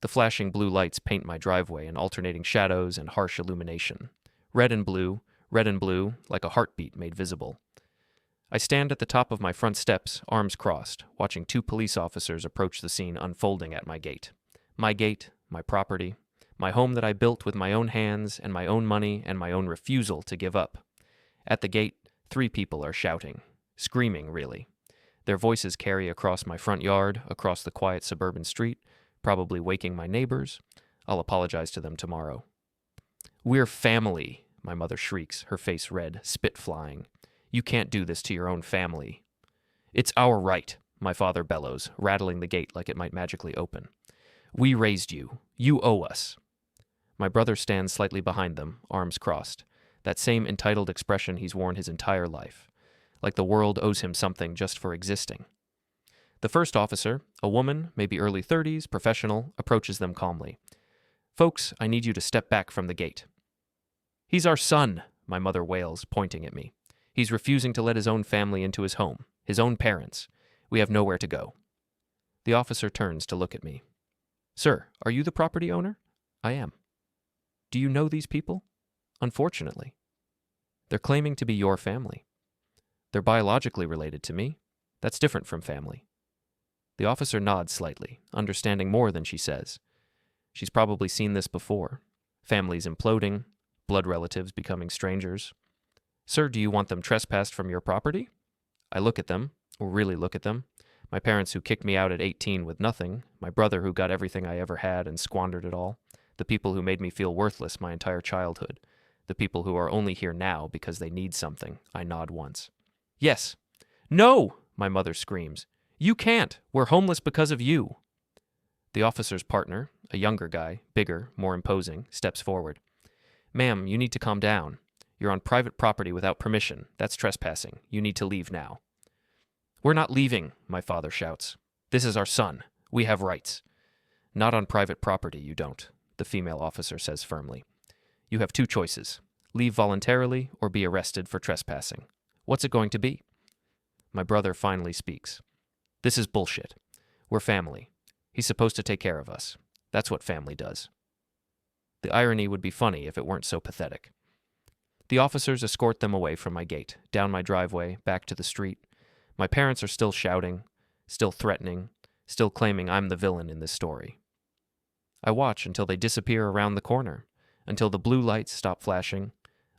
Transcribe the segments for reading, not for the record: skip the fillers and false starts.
The flashing blue lights paint my driveway in alternating shadows and harsh illumination. Red and blue, like a heartbeat made visible. I stand at the top of my front steps, arms crossed, watching two police officers approach the scene unfolding at my gate. My gate, my property, my home that I built with my own hands and my own money and my own refusal to give up. At the gate, 3 people are shouting, screaming really. Their voices carry across my front yard, across the quiet suburban street, probably waking my neighbors. I'll apologize to them tomorrow. "We're family," my mother shrieks, her face red, spit flying. "You can't do this to your own family." "It's our right," my father bellows, rattling the gate like it might magically open. "We raised you. You owe us." My brother stands slightly behind them, arms crossed, that same entitled expression he's worn his entire life, like the world owes him something just for existing. The first officer, a woman, maybe early 30s, professional, approaches them calmly. "Folks, I need you to step back from the gate." "He's our son," my mother wails, pointing at me. "He's refusing to let his own family into his home, his own parents. We have nowhere to go." The officer turns to look at me. "Sir, are you the property owner?" "I am." "Do you know these people?" "Unfortunately." "They're claiming to be your family." "They're biologically related to me. That's different from family." The officer nods slightly, understanding more than she says. She's probably seen this before. Families imploding, blood relatives becoming strangers. "Sir, do you want them trespassed from your property?" I look at them, or really look at them. My parents who kicked me out at 18 with nothing, my brother who got everything I ever had and squandered it all, the people who made me feel worthless my entire childhood, the people who are only here now because they need something. I nod once. "Yes." "No!" my mother screams. "You can't. We're homeless because of you." The officer's partner, a younger guy, bigger, more imposing, steps forward. "Ma'am, you need to calm down. You're on private property without permission. That's trespassing. You need to leave now." "We're not leaving," my father shouts. "This is our son. We have rights." "Not on private property, you don't," the female officer says firmly. "You have 2 choices. Leave voluntarily or be arrested for trespassing. What's it going to be?" My brother finally speaks. "This is bullshit. We're family. He's supposed to take care of us. That's what family does." The irony would be funny if it weren't so pathetic. The officers escort them away from my gate, down my driveway, back to the street. My parents are still shouting, still threatening, still claiming I'm the villain in this story. I watch until they disappear around the corner, until the blue lights stop flashing,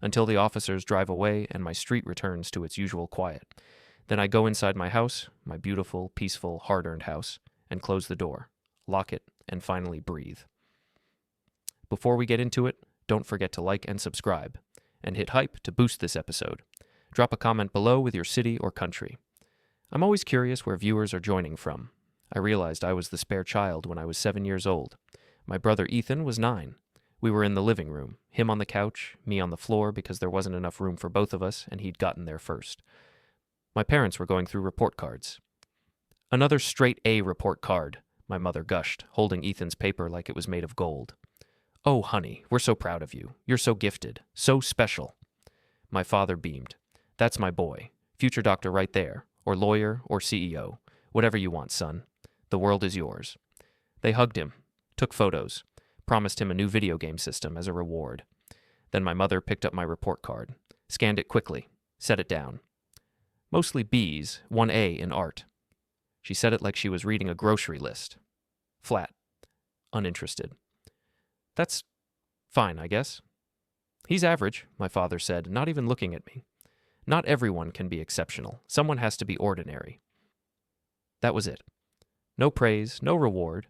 until the officers drive away and my street returns to its usual quiet. Then I go inside my house, my beautiful, peaceful, hard-earned house, and close the door, lock it, and finally breathe. Before we get into it, don't forget to like and subscribe, and hit hype to boost this episode. Drop a comment below with your city or country. I'm always curious where viewers are joining from. I realized I was the spare child when I was 7 years old. My brother Ethan was 9. We were in the living room, him on the couch, me on the floor because there wasn't enough room for both of us and he'd gotten there first. My parents were going through report cards. "Another straight A report card," my mother gushed, holding Ethan's paper like it was made of gold. "Oh, honey, we're so proud of you. You're so gifted, so special." My father beamed. "That's my boy. Future doctor right there, or lawyer, or CEO. Whatever you want, son. The world is yours." They hugged him, took photos, promised him a new video game system as a reward. Then my mother picked up my report card, scanned it quickly, set it down. Mostly B's, 1 A in art. She said it like she was reading a grocery list. Flat. Uninterested. "That's fine, I guess." "He's average," my father said, not even looking at me. "Not everyone can be exceptional. Someone has to be ordinary." That was it. No praise, no reward,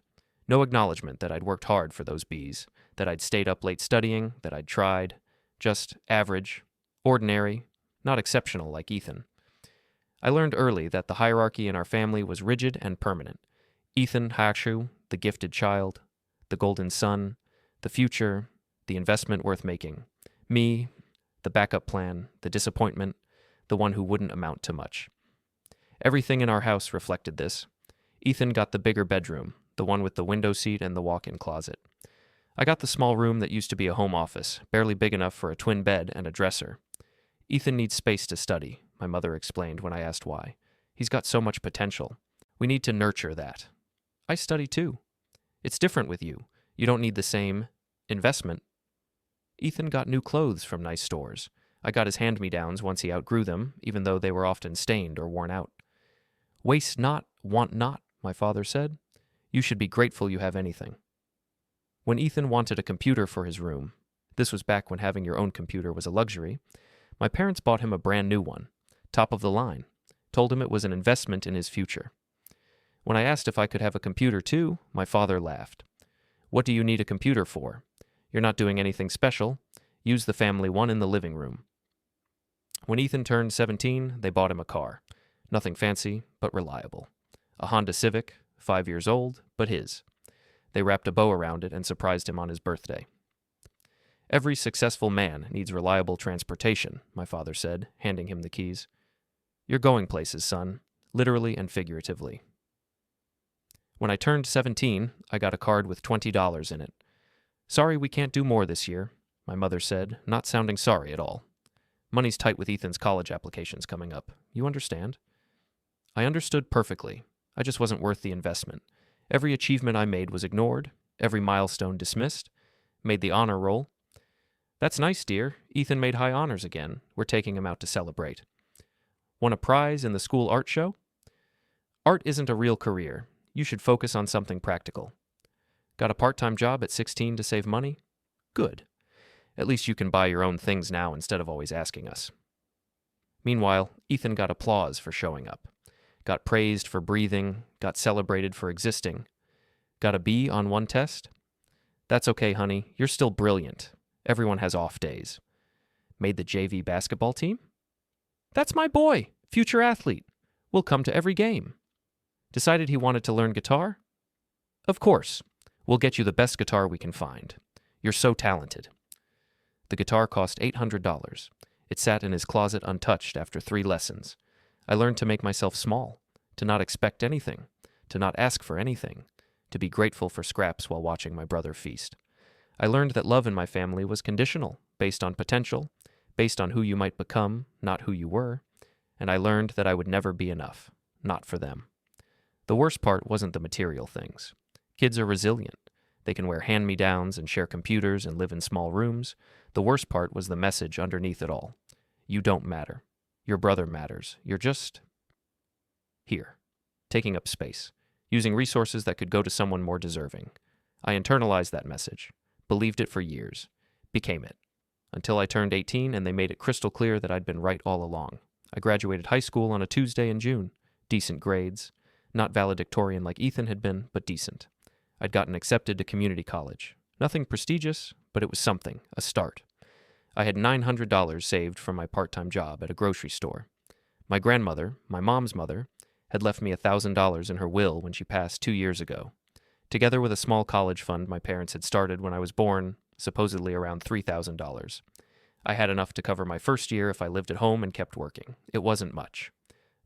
no acknowledgement that I'd worked hard for those B's, that I'd stayed up late studying, that I'd tried. Just average, ordinary, not exceptional like Ethan. I learned early that the hierarchy in our family was rigid and permanent. Ethan Hashu, the gifted child, the golden son, the future, the investment worth making. Me, the backup plan, the disappointment, the one who wouldn't amount to much. Everything in our house reflected this. Ethan got the bigger bedroom, the one with the window seat and the walk-in closet. I got the small room that used to be a home office, barely big enough for a twin bed and a dresser. "Ethan needs space to study," my mother explained when I asked why. "He's got so much potential. We need to nurture that." I study too. It's different with you. You don't need the same investment. Ethan got new clothes from nice stores. I got his hand-me-downs once he outgrew them, even though they were often stained or worn out. Waste not, want not, my father said. You should be grateful you have anything. When Ethan wanted a computer for his room, this was back when having your own computer was a luxury, my parents bought him a brand new one, top of the line, told him it was an investment in his future. When I asked if I could have a computer too, my father laughed. What do you need a computer for? You're not doing anything special. Use the family one in the living room. When Ethan turned 17, they bought him a car. Nothing fancy, but reliable. A Honda Civic, 5 years old, but his. They wrapped a bow around it and surprised him on his birthday. Every successful man needs reliable transportation, my father said, handing him the keys. You're going places, son, literally and figuratively. When I turned 17, I got a card with $20 in it. Sorry we can't do more this year, my mother said, not sounding sorry at all. Money's tight with Ethan's college applications coming up. You understand? I understood perfectly. I just wasn't worth the investment. Every achievement I made was ignored, every milestone dismissed, made the honor roll. That's nice, dear. Ethan made high honors again. We're taking him out to celebrate. Won a prize in the school art show? Art isn't a real career. You should focus on something practical. Got a part-time job at 16 to save money? Good. At least you can buy your own things now instead of always asking us. Meanwhile, Ethan got applause for showing up. Got praised for breathing, got celebrated for existing. Got a B on one test? That's okay, honey. You're still brilliant. Everyone has off days. Made the JV basketball team? That's my boy, future athlete. Will come to every game. Decided he wanted to learn guitar? Of course. We'll get you the best guitar we can find. You're so talented. The guitar cost $800. It sat in his closet untouched after 3 lessons. I learned to make myself small, to not expect anything, to not ask for anything, to be grateful for scraps while watching my brother feast. I learned that love in my family was conditional, based on potential, based on who you might become, not who you were, and I learned that I would never be enough, not for them. The worst part wasn't the material things. Kids are resilient. They can wear hand-me-downs and share computers and live in small rooms. The worst part was the message underneath it all. You don't matter. Your brother matters. You're just here, taking up space, using resources that could go to someone more deserving. I internalized that message, believed it for years, became it, until I turned 18 and they made it crystal clear that I'd been right all along. I graduated high school on a Tuesday in June. Decent grades. Not valedictorian like Ethan had been, but decent. I'd gotten accepted to community college. Nothing prestigious, but it was something, a start. I had $900 saved from my part-time job at a grocery store. My grandmother, my mom's mother, had left me $1,000 in her will when she passed 2 years ago. Together with a small college fund my parents had started when I was born, supposedly around $3,000. I had enough to cover my first year if I lived at home and kept working. It wasn't much,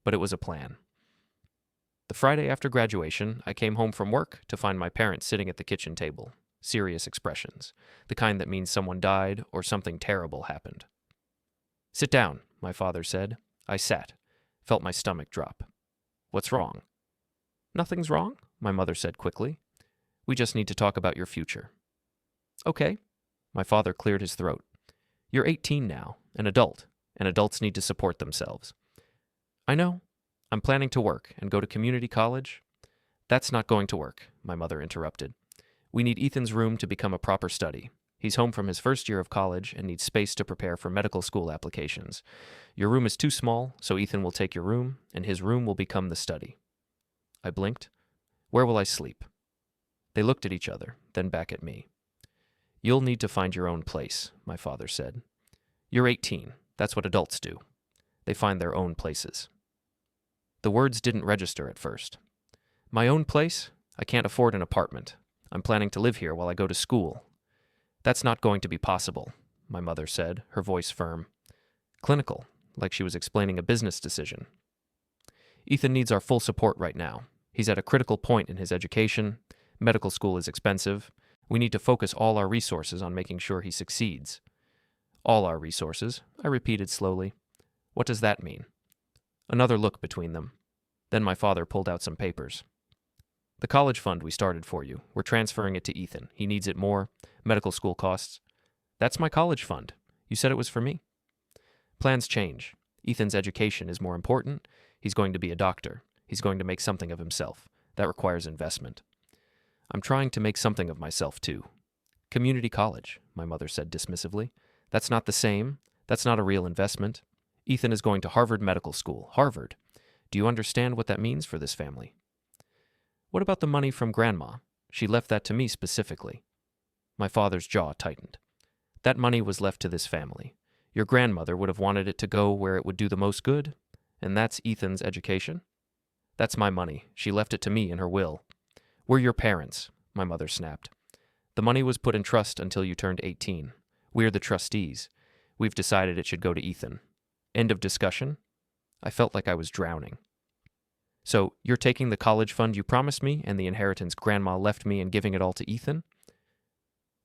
but it was a plan. The Friday after graduation, I came home from work to find my parents sitting at the kitchen table. Serious expressions, the kind that means someone died or something terrible happened. Sit down, my father said. I sat, felt my stomach drop. What's wrong? Nothing's wrong, my mother said quickly. We just need to talk about your future. Okay. My father cleared his throat. You're 18 now, an adult, and adults need to support themselves. I know. I'm planning to work and go to community college. That's not going to work, my mother interrupted. We need Ethan's room to become a proper study. He's home from his first year of college and needs space to prepare for medical school applications. Your room is too small, so Ethan will take your room, and his room will become the study. I blinked. Where will I sleep? They looked at each other, then back at me. You'll need to find your own place, my father said. You're 18. That's what adults do. They find their own places. The words didn't register at first. My own place? I can't afford an apartment. I'm planning to live here while I go to school. That's not going to be possible, my mother said, her voice firm. Clinical, like she was explaining a business decision. Ethan needs our full support right now. He's at a critical point in his education. Medical school is expensive. We need to focus all our resources on making sure he succeeds. All our resources, I repeated slowly. What does that mean? Another look between them. Then my father pulled out some papers. The college fund we started for you. We're transferring it to Ethan. He needs it more. Medical school costs. That's my college fund. You said it was for me. Plans change. Ethan's education is more important. He's going to be a doctor. He's going to make something of himself. That requires investment. I'm trying to make something of myself, too. Community college, my mother said dismissively. That's not the same. That's not a real investment. Ethan is going to Harvard Medical School. Harvard. Do you understand what that means for this family? What about the money from Grandma? She left that to me specifically. My father's jaw tightened. That money was left to this family. Your grandmother would have wanted it to go where it would do the most good, and that's Ethan's education? That's my money. She left it to me in her will. We're your parents, my mother snapped. The money was put in trust until you turned 18. We're the trustees. We've decided it should go to Ethan. End of discussion? I felt like I was drowning. So, you're taking the college fund you promised me and the inheritance Grandma left me and giving it all to Ethan?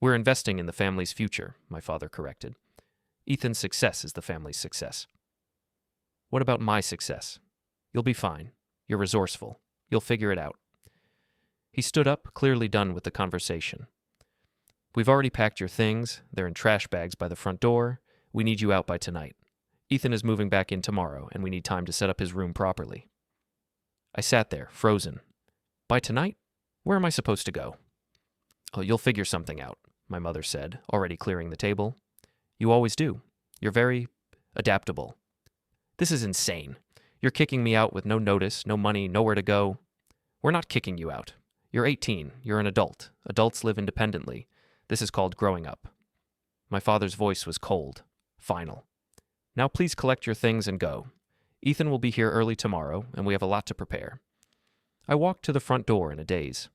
We're investing in the family's future, my father corrected. Ethan's success is the family's success. What about my success? You'll be fine. You're resourceful. You'll figure it out. He stood up, clearly done with the conversation. We've already packed your things. They're in trash bags by the front door. We need you out by tonight. Ethan is moving back in tomorrow, and we need time to set up his room properly. I sat there, frozen. By tonight? Where am I supposed to go? Oh, you'll figure something out, my mother said, already clearing the table. You always do. You're very adaptable. This is insane. You're kicking me out with no notice, no money, nowhere to go. We're not kicking you out. You're 18. You're an adult. Adults live independently. This is called growing up. My father's voice was cold, final. Now please collect your things and go. Ethan will be here early tomorrow, and we have a lot to prepare. I walked to the front door in a daze,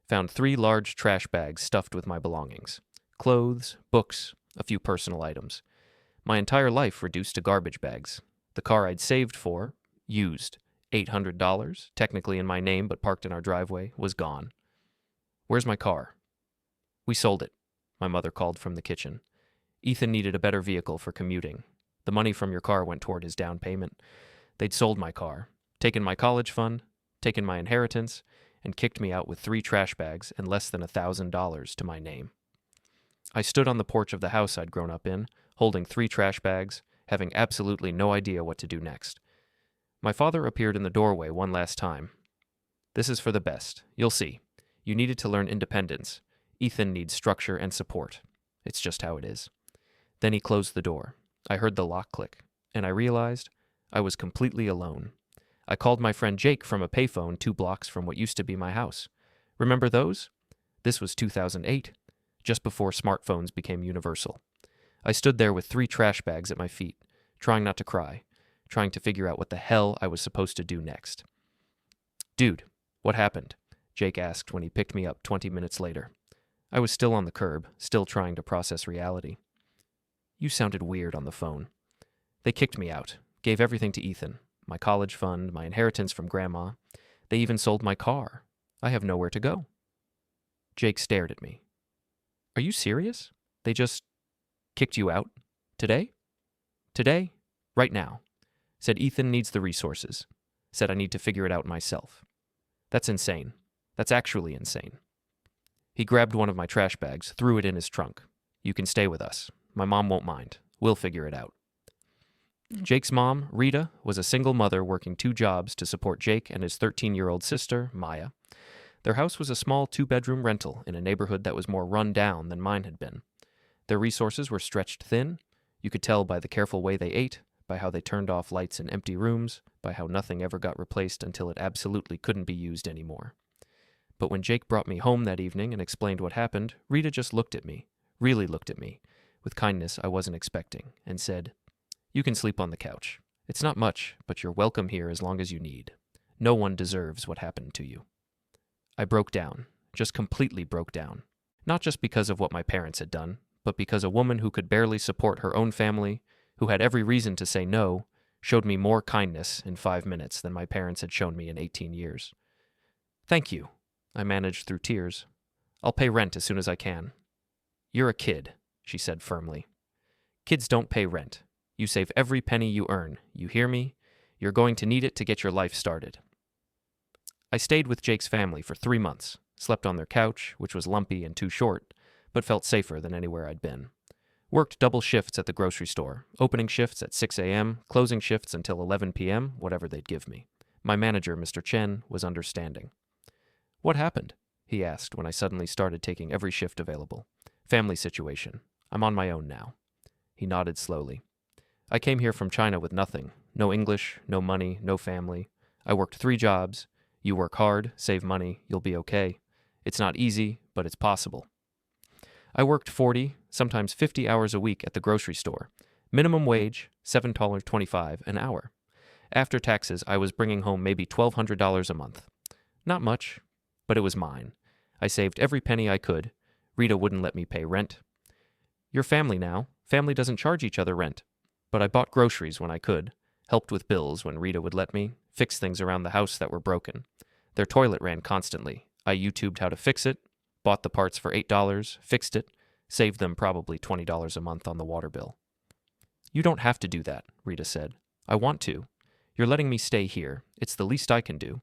found 3 large trash bags stuffed with my belongings. Clothes, books, a few personal items. My entire life reduced to garbage bags. The car I'd saved for, used, $800, technically in my name but parked in our driveway, was gone. Where's my car? We sold it, my mother called from the kitchen. Ethan needed a better vehicle for commuting. The money from your car went toward his down payment. They'd sold my car, taken my college fund, taken my inheritance, and kicked me out with 3 trash bags and less than $1,000 to my name. I stood on the porch of the house I'd grown up in, holding 3 trash bags, having absolutely no idea what to do next. My father appeared in the doorway one last time. This is for the best. You'll see. You needed to learn independence. Ethan needs structure and support. It's just how it is. Then he closed the door. I heard the lock click, and I realized I was completely alone. I called my friend Jake from a payphone 2 blocks from what used to be my house. Remember those? This was 2008, just before smartphones became universal. I stood there with 3 trash bags at my feet, trying not to cry, trying to figure out what the hell I was supposed to do next. Dude, what happened? Jake asked when he picked me up 20 minutes later. I was still on the curb, still trying to process reality. You sounded weird on the phone. They kicked me out, gave everything to Ethan, my college fund, my inheritance from Grandma. They even sold my car. I have nowhere to go. Jake stared at me. Are you serious? They just kicked you out? Today? Today? Right now. Said Ethan needs the resources. Said I need to figure it out myself. That's insane. That's actually insane. He grabbed one of my trash bags, threw it in his trunk. You can stay with us. My mom won't mind. We'll figure it out. Jake's mom, Rita, was a single mother working 2 jobs to support Jake and his 13-year-old sister, Maya. Their house was a small 2-bedroom rental in a neighborhood that was more run down than mine had been. Their resources were stretched thin. You could tell by the careful way they ate, by how they turned off lights in empty rooms, by how nothing ever got replaced until it absolutely couldn't be used anymore. But when Jake brought me home that evening and explained what happened, Rita just looked at me, really looked at me, with kindness I wasn't expecting, and said, "You can sleep on the couch. It's not much, but you're welcome here as long as you need. No one deserves what happened to you." I broke down, just completely broke down. Not just because of what my parents had done, but because a woman who could barely support her own family, who had every reason to say no, showed me more kindness in 5 minutes than my parents had shown me in 18 years. "Thank you," I managed through tears. "I'll pay rent as soon as I can." "You're a kid," she said firmly. "Kids don't pay rent. You save every penny you earn. You hear me? You're going to need it to get your life started." I stayed with Jake's family for 3 months, slept on their couch, which was lumpy and too short, but felt safer than anywhere I'd been. Worked double shifts at the grocery store, opening shifts at 6 a.m., closing shifts until 11 p.m., whatever they'd give me. My manager, Mr. Chen, was understanding. "What happened?" he asked when I suddenly started taking every shift available. "Family situation. I'm on my own now." He nodded slowly. "I came here from China with nothing. No English, no money, no family. I worked 3 jobs. You work hard, save money, you'll be okay. It's not easy, but it's possible." I worked 40, sometimes 50 hours a week at the grocery store. Minimum wage, $7.25 an hour. After taxes, I was bringing home maybe $1,200 a month. Not much, but it was mine. I saved every penny I could. Rita wouldn't let me pay rent. "You're family now. Family doesn't charge each other rent." But I bought groceries when I could, helped with bills when Rita would let me, fixed things around the house that were broken. Their toilet ran constantly. I YouTubed how to fix it, bought the parts for $8, fixed it, saved them probably $20 a month on the water bill. "You don't have to do that," Rita said. "I want to. You're letting me stay here. It's the least I can do."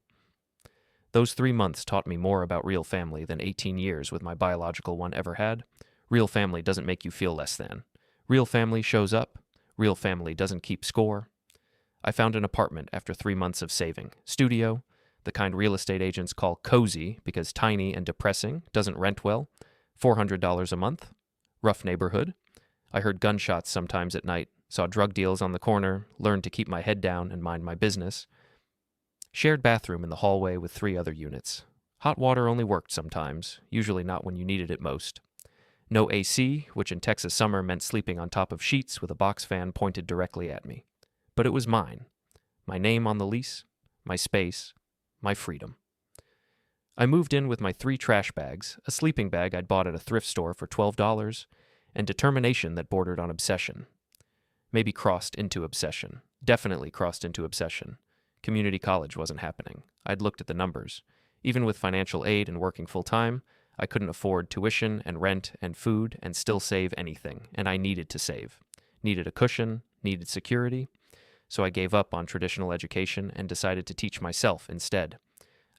Those 3 months taught me more about real family than 18 years with my biological one ever had. Real family doesn't make you feel less than. Real family shows up. Real family doesn't keep score. I found an apartment after 3 months of saving. Studio, the kind real estate agents call cozy because tiny and depressing, doesn't rent well. $400 a month. Rough neighborhood. I heard gunshots sometimes at night, saw drug deals on the corner, learned to keep my head down and mind my business. Shared bathroom in the hallway with 3 other units. Hot water only worked sometimes, usually not when you needed it most. No AC, which in Texas summer meant sleeping on top of sheets with a box fan pointed directly at me. But it was mine. My name on the lease, my space, my freedom. I moved in with my 3 trash bags, a sleeping bag I'd bought at a thrift store for $12, and determination that bordered on obsession. Maybe crossed into obsession. Definitely crossed into obsession. Community college wasn't happening. I'd looked at the numbers. Even with financial aid and working full-time, I couldn't afford tuition and rent and food and still save anything, and I needed to save. Needed a cushion, needed security. So I gave up on traditional education and decided to teach myself instead.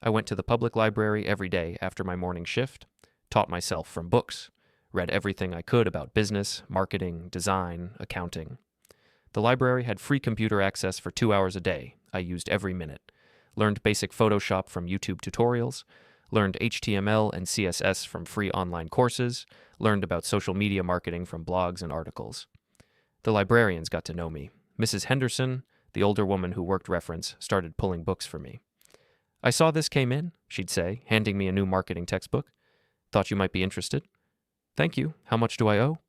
I went to the public library every day after my morning shift, taught myself from books, read everything I could about business, marketing, design, accounting. The library had free computer access for 2 hours a day. I used every minute. Learned basic Photoshop from YouTube tutorials, learned HTML and CSS from free online courses, learned about social media marketing from blogs and articles. The librarians got to know me. Mrs. Henderson, the older woman who worked reference, started pulling books for me. "I saw this came in," she'd say, handing me a new marketing textbook. "Thought you might be interested." "Thank you. How much do I owe?"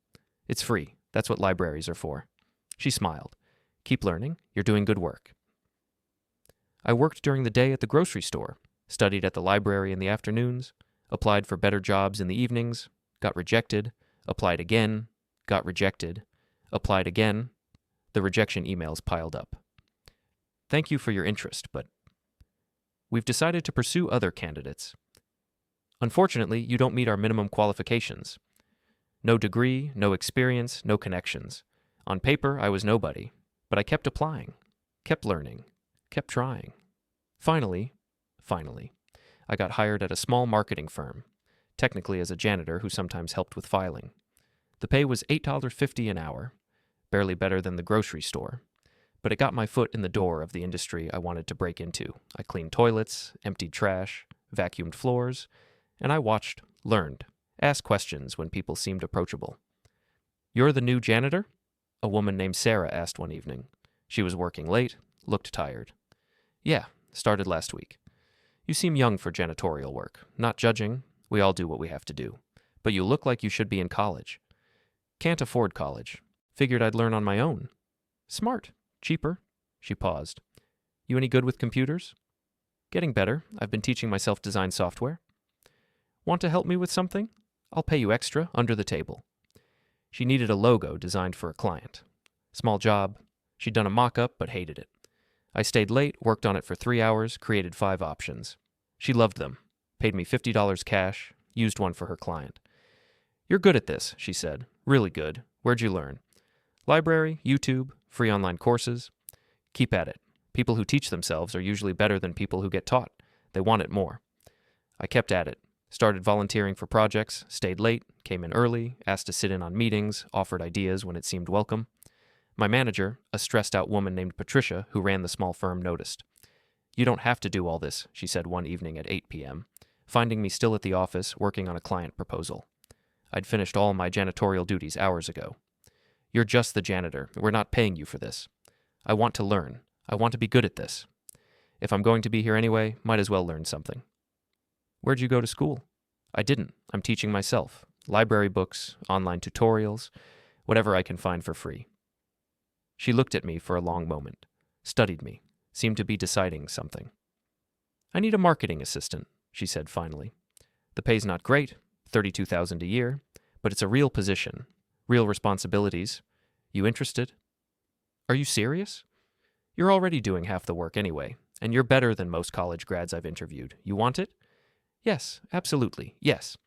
"It's free. That's what libraries are for." She smiled. "Keep learning. You're doing good work." I worked during the day at the grocery store, studied at the library in the afternoons, applied for better jobs in the evenings, got rejected, applied again, got rejected, applied again. The rejection emails piled up. "Thank you for your interest, but we've decided to pursue other candidates. Unfortunately, you don't meet our minimum qualifications. No degree, no experience, no connections. On paper, I was nobody, but I kept applying, kept learning, kept trying. Finally, I got hired at a small marketing firm, technically as a janitor who sometimes helped with filing. The pay was $8.50 an hour, barely better than the grocery store, but it got my foot in the door of the industry I wanted to break into. I cleaned toilets, emptied trash, vacuumed floors, and I watched, learned, asked questions when people seemed approachable. "You're the new janitor?" a woman named Sarah asked one evening. She was working late, looked tired. "Yeah, started last week. You seem young for janitorial work. Not judging, we all do what we have to do. But you look like you should be in college." "Can't afford college. Figured I'd learn on my own." "Smart. Cheaper." She paused. "You any good with computers?" "Getting better. I've been teaching myself design software." "Want to help me with something? I'll pay you extra, under the table." She needed a logo designed for a client. Small job. She'd done a mock-up but hated it. I stayed late, worked on it for 3 hours, created 5 options. She loved them, paid me $50 cash, used one for her client. "You're good at this," she said. "Really good. Where'd you learn?" "Library, YouTube, free online courses." "Keep at it. People who teach themselves are usually better than people who get taught. They want it more. I kept at it. Started volunteering for projects, stayed late, came in early, asked to sit in on meetings, offered ideas when it seemed welcome. My manager, a stressed-out woman named Patricia, who ran the small firm, noticed. "You don't have to do all this," she said one evening at 8 p.m., finding me still at the office working on a client proposal. I'd finished all my janitorial duties hours ago. "You're just the janitor. We're not paying you for this. I want to learn. I want to be good at this. If I'm going to be here anyway, might as well learn something." "Where'd you go to school?" "I didn't. I'm teaching myself. Library books, online tutorials, whatever I can find for free." She looked at me for a long moment, studied me, seemed to be deciding something. "I need a marketing assistant," she said finally. "The pay's not great, $32,000 a year, but it's a real position, real responsibilities. You interested?" "Are you serious? You're already doing half the work anyway, and you're better than most college grads I've interviewed. You want it?" "Yes, absolutely, yes."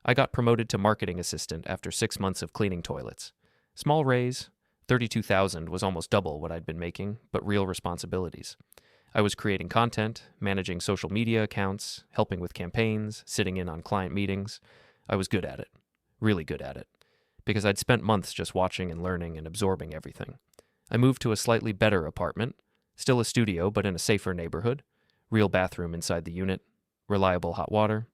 I got promoted to marketing assistant after 6 months of cleaning toilets. Small raise, $32,000 was almost double what I'd been making, but real responsibilities. I was creating content, managing social media accounts, helping with campaigns, sitting in on client meetings. I was good at it, really good at it, because I'd spent months just watching and learning and absorbing everything. I moved to a slightly better apartment, still a studio but in a safer neighborhood, real bathroom inside the unit, reliable hot water,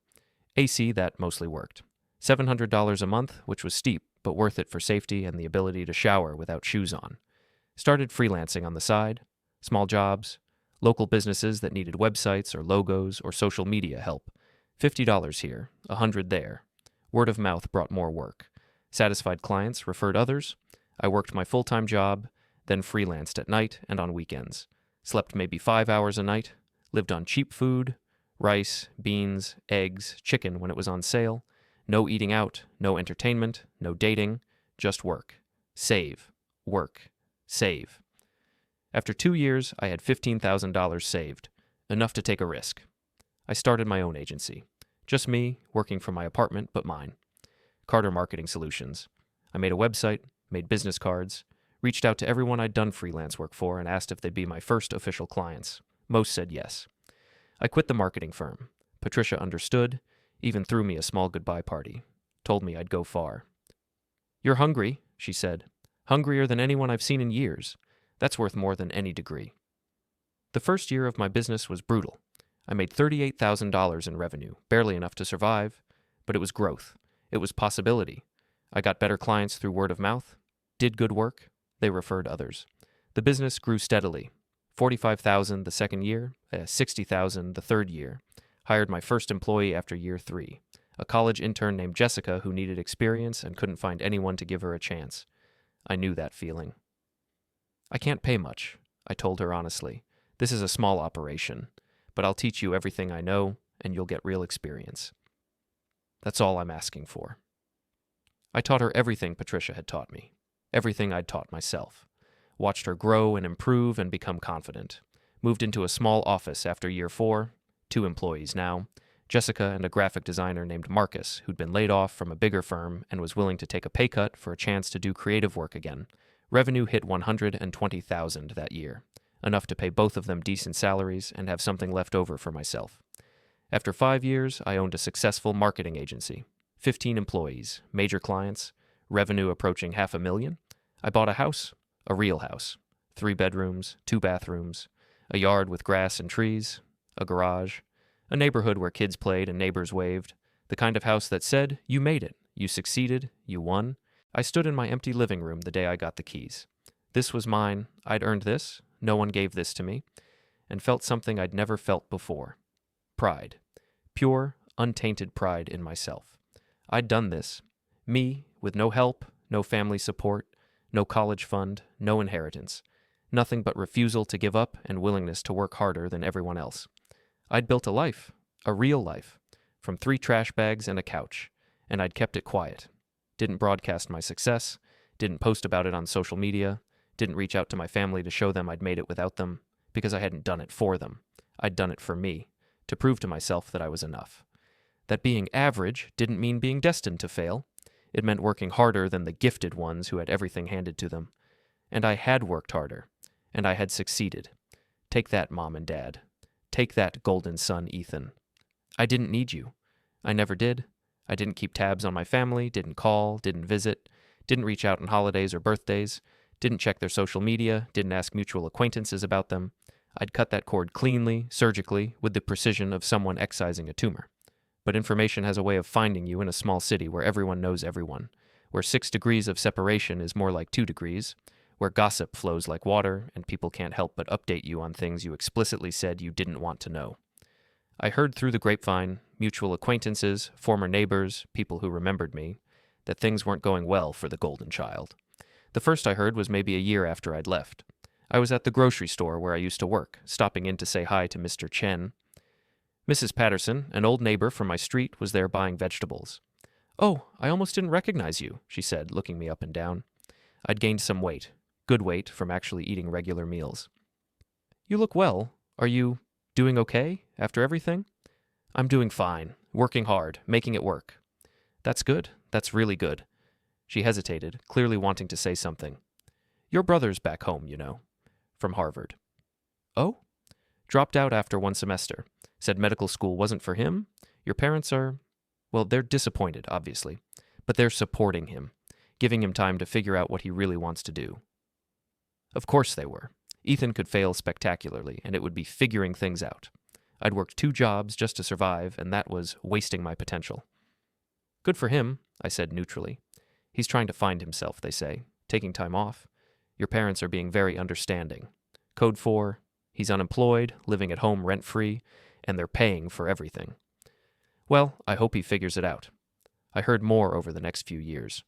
AC that mostly worked. $700 a month, which was steep, but worth it for safety and the ability to shower without shoes on. Started freelancing on the side, small jobs, local businesses that needed websites or logos or social media help. $50 here, $100 there. Word of mouth brought more work. Satisfied clients referred others. I worked my full-time job, then freelanced at night and on weekends. Slept maybe 5 hours a night, lived on cheap food, rice, beans, eggs, chicken when it was on sale. No eating out, no entertainment, no dating, just work. Save, work, save. After 2 years, I had $15,000 saved, enough to take a risk. I started my own agency. Just me, working from my apartment, but mine. Carter Marketing Solutions. I made a website, made business cards, reached out to everyone I'd done freelance work for and asked if they'd be my first official clients. Most said yes. I quit the marketing firm. Patricia understood, even threw me a small goodbye party. Told me I'd go far. "You're hungry," she said. "Hungrier than anyone I've seen in years. That's worth more than any degree." The first year of my business was brutal. I made $38,000 in revenue, barely enough to survive, but it was growth. It was possibility. I got better clients through word of mouth, did good work, they referred others. The business grew steadily. $45,000 the second year, $60,000 the third year. Hired my first employee after year 3, a college intern named Jessica who needed experience and couldn't find anyone to give her a chance. I knew that feeling. "I can't pay much," I told her honestly. "This is a small operation, but I'll teach you everything I know, and you'll get real experience. That's all I'm asking for." I taught her everything Patricia had taught me, everything I'd taught myself. Watched her grow and improve and become confident. Moved into a small office after year 4, 2 employees now, Jessica and a graphic designer named Marcus, who'd been laid off from a bigger firm and was willing to take a pay cut for a chance to do creative work again. Revenue hit $120,000 that year, enough to pay both of them decent salaries and have something left over for myself. After 5 years, I owned a successful marketing agency, 15 employees, major clients, revenue approaching $500,000. I bought a house, a real house, 3 bedrooms, 2 bathrooms, a yard with grass and trees, a garage, a neighborhood where kids played and neighbors waved, the kind of house that said, "You made it, you succeeded, you won." I stood in my empty living room the day I got the keys. This was mine, I'd earned this, no one gave this to me, and felt something I'd never felt before. Pride. Pure, untainted pride in myself. I'd done this. Me, with no help, no family support, no college fund, no inheritance. Nothing but refusal to give up and willingness to work harder than everyone else. I'd built a life, a real life, from 3 trash bags and a couch, and I'd kept it quiet. Didn't broadcast my success, didn't post about it on social media, didn't reach out to my family to show them I'd made it without them, because I hadn't done it for them. I'd done it for me, to prove to myself that I was enough. That being average didn't mean being destined to fail. It meant working harder than the gifted ones who had everything handed to them. And I had worked harder, and I had succeeded. Take that, Mom and Dad. Take that, golden son, Ethan. I didn't need you. I never did. I didn't keep tabs on my family, didn't call, didn't visit, didn't reach out on holidays or birthdays, didn't check their social media, didn't ask mutual acquaintances about them. I'd cut that cord cleanly, surgically, with the precision of someone excising a tumor. But information has a way of finding you in a small city where everyone knows everyone, where 6 degrees of separation is more like 2 degrees, where gossip flows like water and people can't help but update you on things you explicitly said you didn't want to know. I heard through the grapevine, mutual acquaintances, former neighbors, people who remembered me, that things weren't going well for the golden child. The first I heard was maybe a year after I'd left. I was at the grocery store where I used to work, stopping in to say hi to Mr. Chen. Mrs. Patterson, an old neighbor from my street, was there buying vegetables. "Oh, I almost didn't recognize you," she said, looking me up and down. I'd gained some weight, good weight from actually eating regular meals. "You look well. Are you doing okay after everything?" "I'm doing fine, working hard, making it work." "That's good. That's really good." She hesitated, clearly wanting to say something. "Your brother's back home, you know, from Harvard." "Oh?" "Dropped out after 1 semester. Said medical school wasn't for him. Your parents are, well, they're disappointed, obviously, but they're supporting him, giving him time to figure out what he really wants to do." Of course they were. Ethan could fail spectacularly, and it would be figuring things out. I'd worked 2 jobs just to survive, and that was wasting my potential. "Good for him," I said neutrally. "He's trying to find himself, they say, taking time off. Your parents are being very understanding. Code 4, he's unemployed, living at home rent-free, and they're paying for everything. Well, I hope he figures it out." I heard more over the next few years.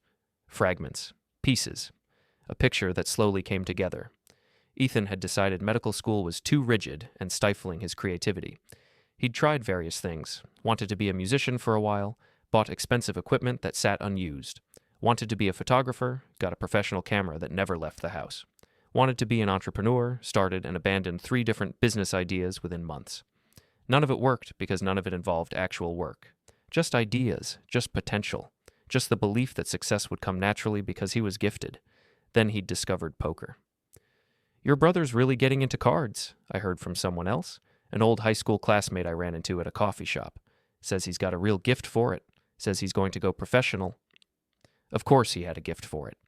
Fragments. Pieces. A picture that slowly came together. Ethan had decided medical school was too rigid and stifling his creativity. He'd tried various things, wanted to be a musician for a while, bought expensive equipment that sat unused, wanted to be a photographer, got a professional camera that never left the house, wanted to be an entrepreneur, started and abandoned 3 different business ideas within months. None of it worked because none of it involved actual work. Just ideas, just potential, just the belief that success would come naturally because he was gifted. Then he'd discovered poker. "Your brother's really getting into cards," I heard from someone else, an old high school classmate I ran into at a coffee shop. Says he's got a real gift for it. Says he's going to go professional. Of course he had a gift for it.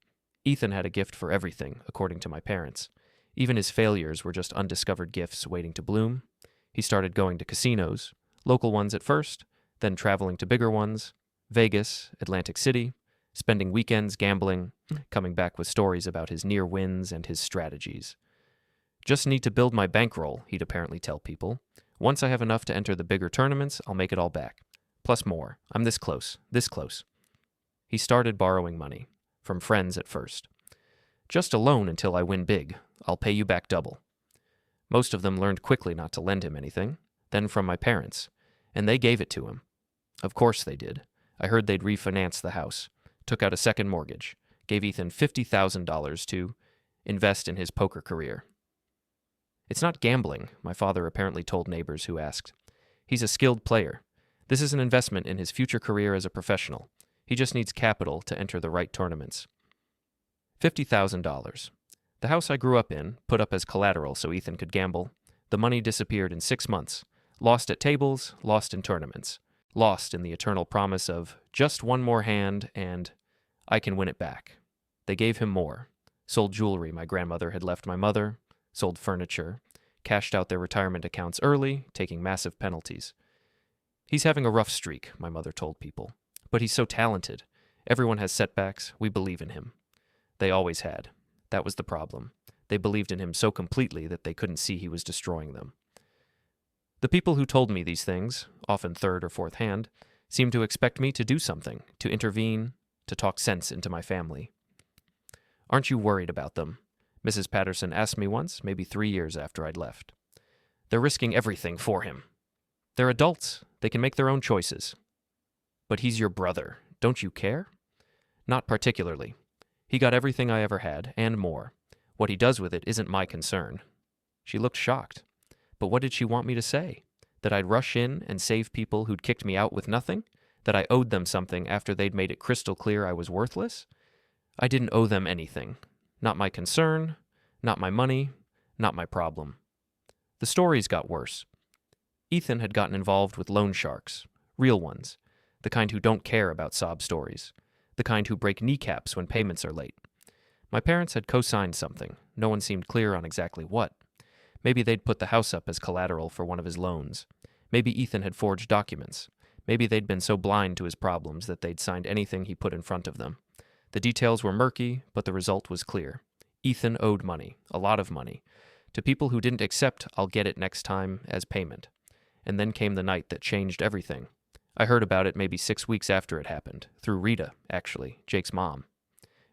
Ethan had a gift for everything, according to my parents. Even his failures were just undiscovered gifts waiting to bloom. He started going to casinos, local ones at first, then traveling to bigger ones, Vegas, Atlantic City, spending weekends gambling, coming back with stories about his near wins and his strategies. "Just need to build my bankroll," he'd apparently tell people. "Once I have enough to enter the bigger tournaments, I'll make it all back. Plus more. I'm this close, this close." He started borrowing money, from friends at first. "Just a loan until I win big. I'll pay you back double." Most of them learned quickly not to lend him anything, then from my parents, and they gave it to him. Of course they did. I heard they'd refinance the house, took out a second mortgage, gave Ethan $50,000 to invest in his poker career. "It's not gambling," my father apparently told neighbors who asked. "He's a skilled player. This is an investment in his future career as a professional. He just needs capital to enter the right tournaments." $50,000. The house I grew up in, put up as collateral so Ethan could gamble. The money disappeared in 6 months. Lost at tables, lost in tournaments. Lost in the eternal promise of just one more hand and I can win it back. They gave him more. Sold jewelry my grandmother had left my mother. Sold furniture. Cashed out their retirement accounts early, taking massive penalties. "He's having a rough streak," my mother told people. "But he's so talented. Everyone has setbacks. We believe in him." They always had. That was the problem. They believed in him so completely that they couldn't see he was destroying them. The people who told me these things, often third or fourth hand, seemed to expect me to do something, to intervene, to talk sense into my family. "Aren't you worried about them?" Mrs. Patterson asked me once, maybe 3 years after I'd left. "They're risking everything for him. They're adults. They can make their own choices." "But he's your brother. Don't you care?" "Not particularly. He got everything I ever had, and more. What he does with it isn't my concern." She looked shocked. But what did she want me to say? That I'd rush in and save people who'd kicked me out with nothing? That I owed them something after they'd made it crystal clear I was worthless? I didn't owe them anything. Not my concern, not my money, not my problem. The stories got worse. Ethan had gotten involved with loan sharks, real ones, the kind who don't care about sob stories, the kind who break kneecaps when payments are late. My parents had co-signed something. No one seemed clear on exactly what. Maybe they'd put the house up as collateral for one of his loans. Maybe Ethan had forged documents. Maybe they'd been so blind to his problems that they'd signed anything he put in front of them. The details were murky, but the result was clear. Ethan owed money, a lot of money, to people who didn't accept "I'll get it next time" as payment. And then came the night that changed everything. I heard about it maybe 6 weeks after it happened, through Rita, actually, Jake's mom.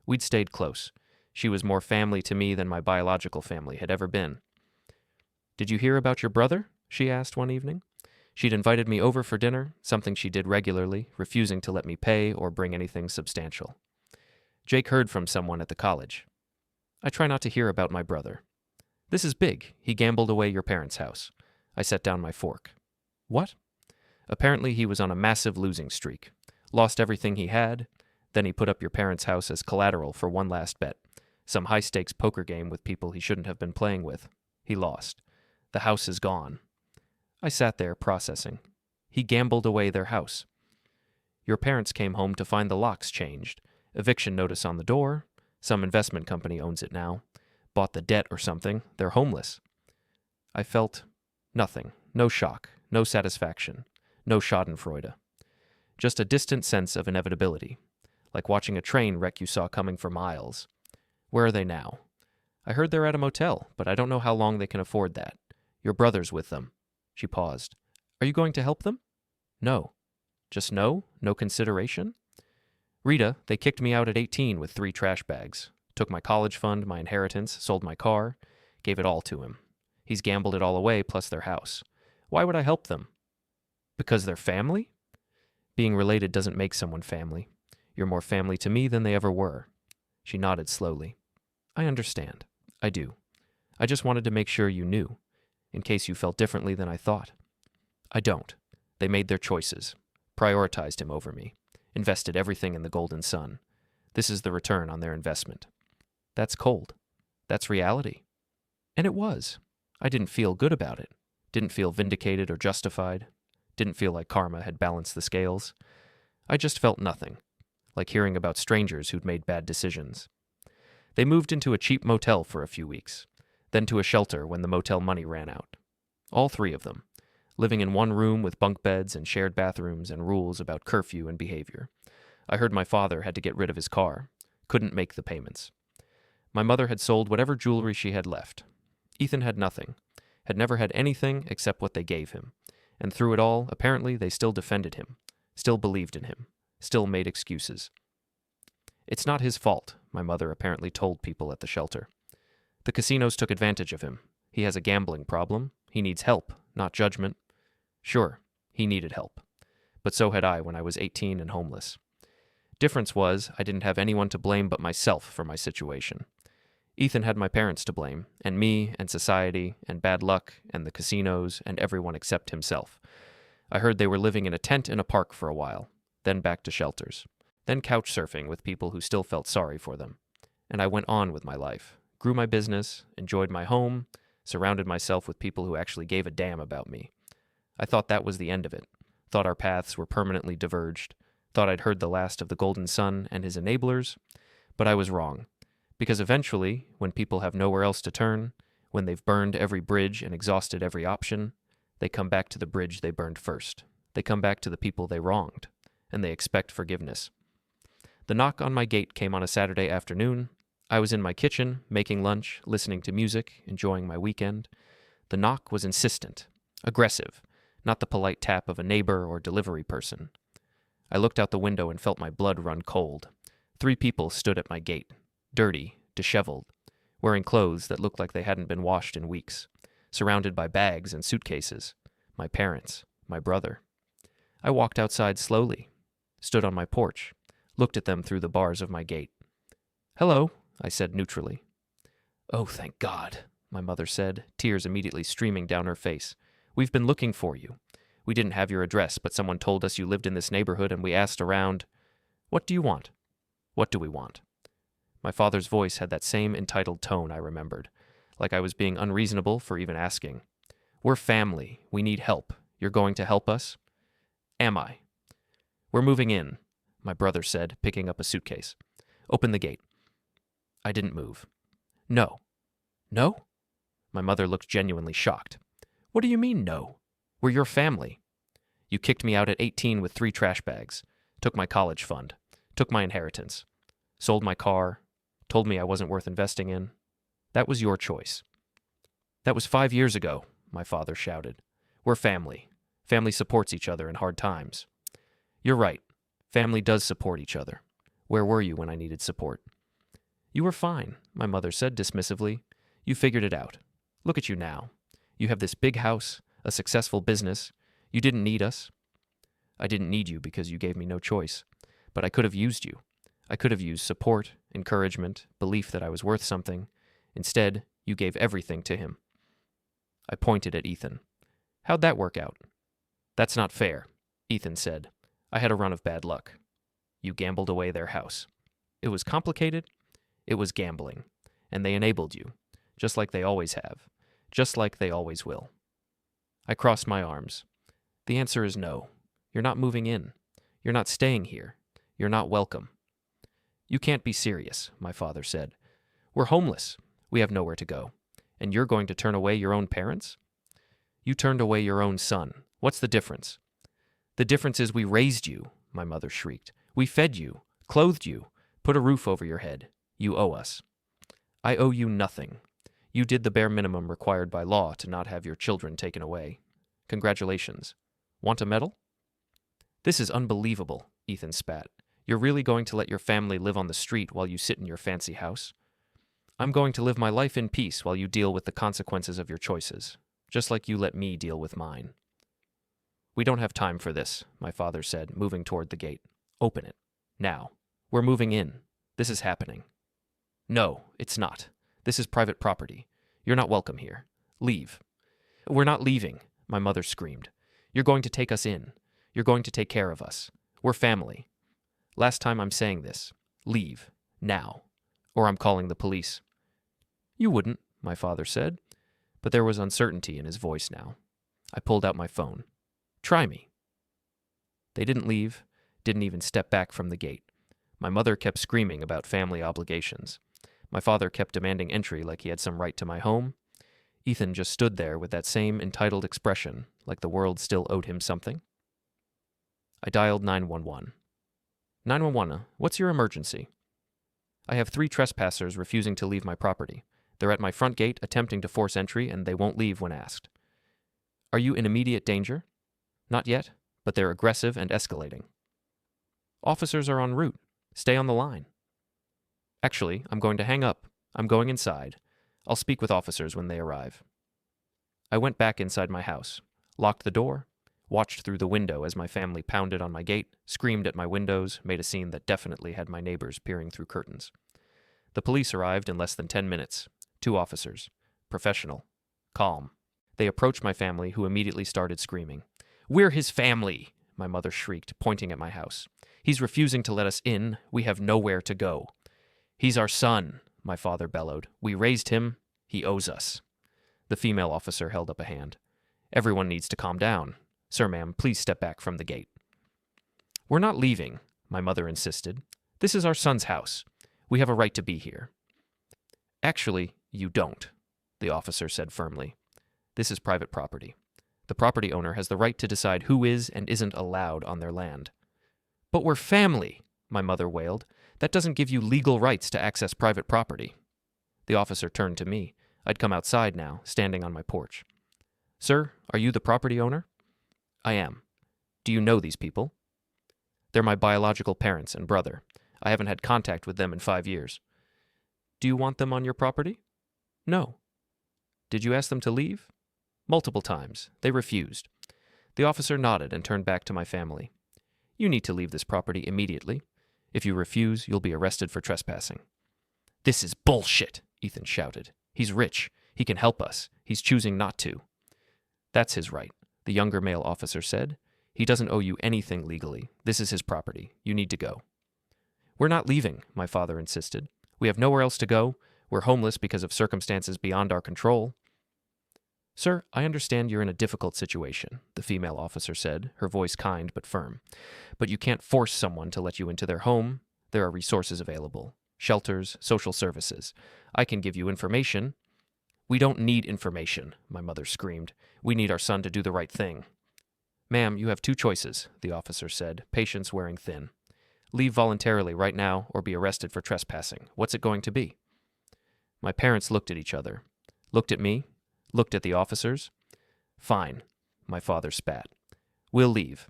We'd stayed close. She was more family to me than my biological family had ever been. "Did you hear about your brother?" she asked one evening. She'd invited me over for dinner, something she did regularly, refusing to let me pay or bring anything substantial. Jake heard from someone at the college. "I try not to hear about my brother." "This is big. He gambled away your parents' house." I set down my fork. "What?" "Apparently he was on a massive losing streak. Lost everything he had. Then he put up your parents' house as collateral for one last bet. Some high-stakes poker game with people he shouldn't have been playing with. He lost. The house is gone." I sat there, processing. He gambled away their house. Your parents came home to find the locks changed. Eviction notice on the door. Some investment company owns it now. Bought the debt or something. They're homeless. I felt nothing. No shock. No satisfaction. No schadenfreude. Just a distant sense of inevitability. Like watching a train wreck you saw coming for miles. Where are they now? I heard they're at a motel, but I don't know how long they can afford that. Your brother's with them. She paused. "Are you going to help them?" "No." "Just no? No consideration?" "Rita, they kicked me out at 18 with 3 trash bags. Took my college fund, my inheritance, sold my car, gave it all to him. He's gambled it all away, plus their house. Why would I help them?" "Because they're family?" "Being related doesn't make someone family. You're more family to me than they ever were." She nodded slowly. "I understand. I do. I just wanted to make sure you knew, in case you felt differently than I thought." "I don't. They made their choices. Prioritized him over me. Invested everything in the golden sun. This is the return on their investment." "That's cold. That's reality." And it was. I didn't feel good about it. Didn't feel vindicated or justified. Didn't feel like karma had balanced the scales. I just felt nothing. Like hearing about strangers who'd made bad decisions. They moved into a cheap motel for a few weeks. Then to a shelter when the motel money ran out. All 3 of them. Living in one room with bunk beds and shared bathrooms and rules about curfew and behavior. I heard my father had to get rid of his car. Couldn't make the payments. My mother had sold whatever jewelry she had left. Ethan had nothing. Had never had anything except what they gave him. And through it all, apparently they still defended him. Still believed in him. Still made excuses. "It's not his fault," my mother apparently told people at the shelter. "The casinos took advantage of him. He has a gambling problem. He needs help, not judgment." Sure, he needed help. But so had I when I was 18 and homeless. Difference was, I didn't have anyone to blame but myself for my situation. Ethan had my parents to blame, and me, and society, and bad luck, and the casinos, and everyone except himself. I heard they were living in a tent in a park for a while, then back to shelters, then couch surfing with people who still felt sorry for them. And I went on with my life, grew my business, enjoyed my home, surrounded myself with people who actually gave a damn about me. I thought that was the end of it, thought our paths were permanently diverged, thought I'd heard the last of the golden sun and his enablers, but I was wrong. Because eventually, when people have nowhere else to turn, when they've burned every bridge and exhausted every option, they come back to the bridge they burned first. They come back to the people they wronged, and they expect forgiveness. The knock on my gate came on a Saturday afternoon. I was in my kitchen, making lunch, listening to music, enjoying my weekend. The knock was insistent, aggressive, not the polite tap of a neighbor or delivery person. I looked out the window and felt my blood run cold. 3 people stood at my gate, dirty, disheveled, wearing clothes that looked like they hadn't been washed in weeks, surrounded by bags and suitcases. My parents, my brother. I walked outside slowly, stood on my porch, looked at them through the bars of my gate. "Hello," I said neutrally. "Oh, thank God," my mother said, tears immediately streaming down her face. "We've been looking for you. We didn't have your address, but someone told us you lived in this neighborhood and we asked around. What do you want?" "What do we want?" My father's voice had that same entitled tone I remembered, like I was being unreasonable for even asking. "We're family. We need help. You're going to help us? Am I? We're moving in, my brother said, picking up a suitcase. Open the gate. I didn't move. No. No? My mother looked genuinely shocked. What do you mean, no? We're your family. You kicked me out at 18 with 3 trash bags, took my college fund, took my inheritance, sold my car, told me I wasn't worth investing in. That was your choice. That was 5 years ago, my father shouted. We're family. Family supports each other in hard times. You're right. Family does support each other. Where were you when I needed support? You were fine, my mother said dismissively. You figured it out. Look at you now. You have this big house, a successful business. You didn't need us. I didn't need you because you gave me no choice. But I could have used you. I could have used support, encouragement, belief that I was worth something. Instead, you gave everything to him. I pointed at Ethan. How'd that work out? That's not fair, Ethan said. I had a run of bad luck. You gambled away their house. It was complicated. It was gambling. And they enabled you, just like they always have, just like they always will. I crossed my arms. The answer is no. You're not moving in. You're not staying here. You're not welcome. You can't be serious, my father said. We're homeless. We have nowhere to go. And you're going to turn away your own parents? You turned away your own son. What's the difference? The difference is we raised you, my mother shrieked. We fed you, clothed you, put a roof over your head. You owe us. I owe you nothing. You did the bare minimum required by law to not have your children taken away. Congratulations. Want a medal? This is unbelievable, Ethan spat. You're really going to let your family live on the street while you sit in your fancy house? I'm going to live my life in peace while you deal with the consequences of your choices, just like you let me deal with mine. We don't have time for this, my father said, moving toward the gate. Open it. Now. We're moving in. This is happening. No, it's not. This is private property. You're not welcome here. Leave. We're not leaving, my mother screamed. You're going to take us in. You're going to take care of us. We're family. Last time I'm saying this. Leave. Now. Or I'm calling the police. You wouldn't, my father said, but there was uncertainty in his voice now. I pulled out my phone. Try me. They didn't leave, didn't even step back from the gate. My mother kept screaming about family obligations. My father kept demanding entry like he had some right to my home. Ethan just stood there with that same entitled expression, like the world still owed him something. I dialed 911. 911, what's your emergency? I have 3 trespassers refusing to leave my property. They're at my front gate attempting to force entry, and they won't leave when asked. Are you in immediate danger? Not yet, but they're aggressive and escalating. Officers are en route. Stay on the line. Actually, I'm going to hang up. I'm going inside. I'll speak with officers when they arrive. I went back inside my house, locked the door, watched through the window as my family pounded on my gate, screamed at my windows, made a scene that definitely had my neighbors peering through curtains. The police arrived in less than 10 minutes. 2 officers. Professional. Calm. They approached my family, who immediately started screaming. We're his family, my mother shrieked, pointing at my house. He's refusing to let us in. We have nowhere to go. He's our son, my father bellowed. We raised him. He owes us. The female officer held up a hand. Everyone needs to calm down. Sir, ma'am, please step back from the gate. We're not leaving, my mother insisted. This is our son's house. We have a right to be here. Actually, you don't, the officer said firmly. This is private property. The property owner has the right to decide who is and isn't allowed on their land. But we're family, my mother wailed. That doesn't give you legal rights to access private property. The officer turned to me. I'd come outside now, standing on my porch. Sir, are you the property owner? I am. Do you know these people? They're my biological parents and brother. I haven't had contact with them in 5 years. Do you want them on your property? No. Did you ask them to leave? Multiple times. They refused. The officer nodded and turned back to my family. You need to leave this property immediately. If you refuse, you'll be arrested for trespassing. This is bullshit, Ethan shouted. He's rich. He can help us. He's choosing not to. That's his right, the younger male officer said. He doesn't owe you anything legally. This is his property. You need to go. We're not leaving, my father insisted. We have nowhere else to go. We're homeless because of circumstances beyond our control. Sir, I understand you're in a difficult situation, the female officer said, her voice kind but firm. But you can't force someone to let you into their home. There are resources available. Shelters, social services. I can give you information. We don't need information, my mother screamed. We need our son to do the right thing. Ma'am, you have two choices, the officer said, patience wearing thin. Leave voluntarily right now or be arrested for trespassing. What's it going to be? My parents looked at each other, looked at me, looked at the officers. Fine, my father spat. We'll leave.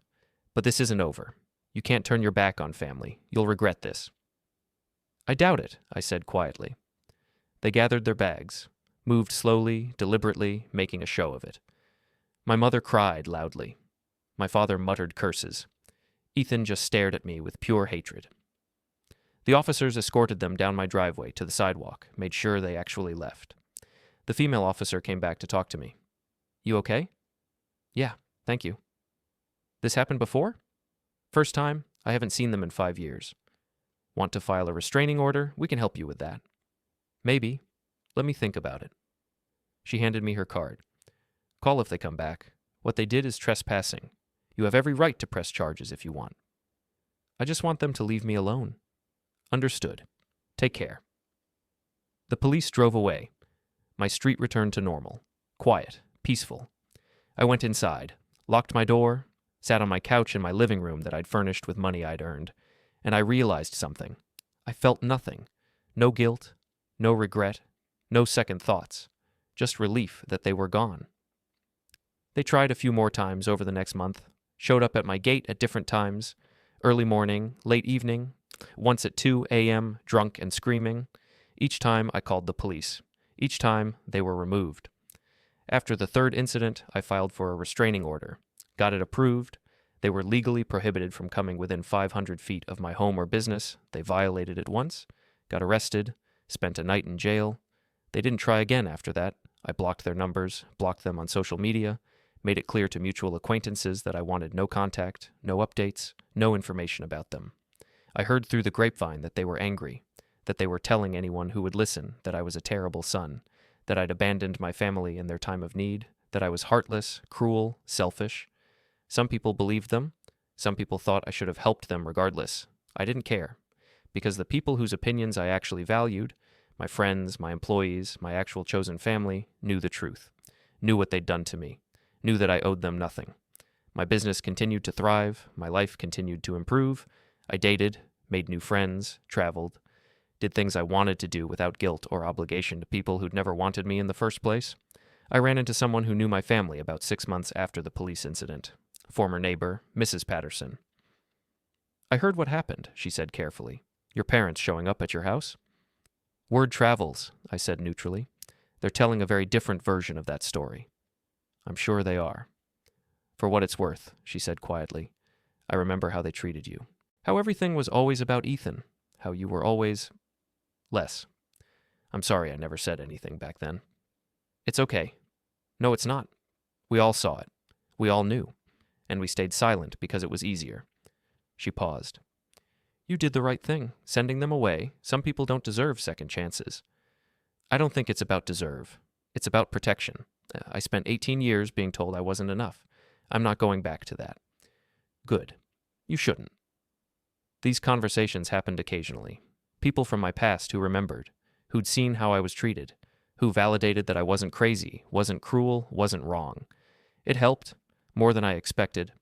But this isn't over. You can't turn your back on family. You'll regret this. I doubt it, I said quietly. They gathered their bags, moved slowly, deliberately, making a show of it. My mother cried loudly. My father muttered curses. Ethan just stared at me with pure hatred. The officers escorted them down my driveway to the sidewalk, made sure they actually left. The female officer came back to talk to me. You okay? Yeah, thank you. This happened before? First time. I haven't seen them in 5 years. Want to file a restraining order? We can help you with that. Maybe. Let me think about it. She handed me her card. Call if they come back. What they did is trespassing. You have every right to press charges if you want. I just want them to leave me alone. Understood. Take care. The police drove away. My street returned to normal. Quiet. Peaceful. I went inside, locked my door, sat on my couch in my living room that I'd furnished with money I'd earned, and I realized something. I felt nothing. No guilt, no regret, no second thoughts. Just relief that they were gone. They tried a few more times over the next month, showed up at my gate at different times, early morning, late evening, once at 2 a.m., drunk and screaming. Each time I called the police. Each time they were removed. After the third incident, I filed for a restraining order. Got it approved. They were legally prohibited from coming within 500 feet of my home or business. They violated it once, got arrested, spent a night in jail. They didn't try again after that. I blocked their numbers, blocked them on social media, made it clear to mutual acquaintances that I wanted no contact, no updates, no information about them. I heard through the grapevine that they were angry, that they were telling anyone who would listen that I was a terrible son, that I'd abandoned my family in their time of need, that I was heartless, cruel, selfish. Some people believed them. Some people thought I should have helped them regardless. I didn't care, because the people whose opinions I actually valued, my friends, my employees, my actual chosen family, knew the truth, knew what they'd done to me, knew that I owed them nothing. My business continued to thrive, my life continued to improve. I dated, made new friends, traveled, did things I wanted to do without guilt or obligation to people who'd never wanted me in the first place. I ran into someone who knew my family about 6 months after the police incident, former neighbor, Mrs. Patterson. I heard what happened, she said carefully. Your parents showing up at your house? Word travels, I said neutrally. They're telling a very different version of that story. I'm sure they are. For what it's worth, she said quietly, I remember how they treated you. How everything was always about Ethan. How you were always less. I'm sorry I never said anything back then. It's okay. No, it's not. We all saw it. We all knew. And we stayed silent because it was easier. She paused. You did the right thing, sending them away. Some people don't deserve second chances. I don't think it's about deserve. It's about protection. I spent 18 years being told I wasn't enough. I'm not going back to that. Good. You shouldn't. These conversations happened occasionally. People from my past who remembered, who'd seen how I was treated, who validated that I wasn't crazy, wasn't cruel, wasn't wrong. It helped, more than I expected.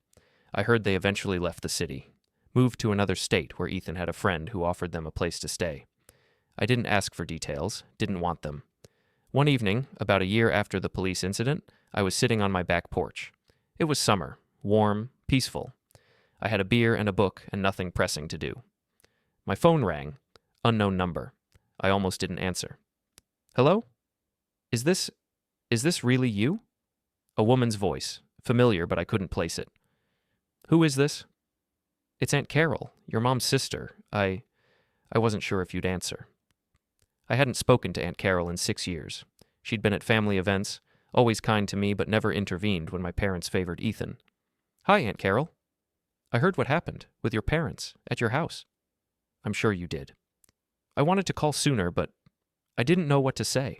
I heard they eventually left the city, moved to another state where Ethan had a friend who offered them a place to stay. I didn't ask for details, didn't want them. One evening, about a year after the police incident, I was sitting on my back porch. It was summer, warm, peaceful. I had a beer and a book and nothing pressing to do. My phone rang. Unknown number. I almost didn't answer. Hello? Is this really you? A woman's voice. Familiar, but I couldn't place it. Who is this? It's Aunt Carol, your mom's sister. I wasn't sure if you'd answer. I hadn't spoken to Aunt Carol in 6 years. She'd been at family events, always kind to me, but never intervened when my parents favored Ethan. Hi, Aunt Carol. I heard what happened with your parents at your house. I'm sure you did. I wanted to call sooner, but I didn't know what to say.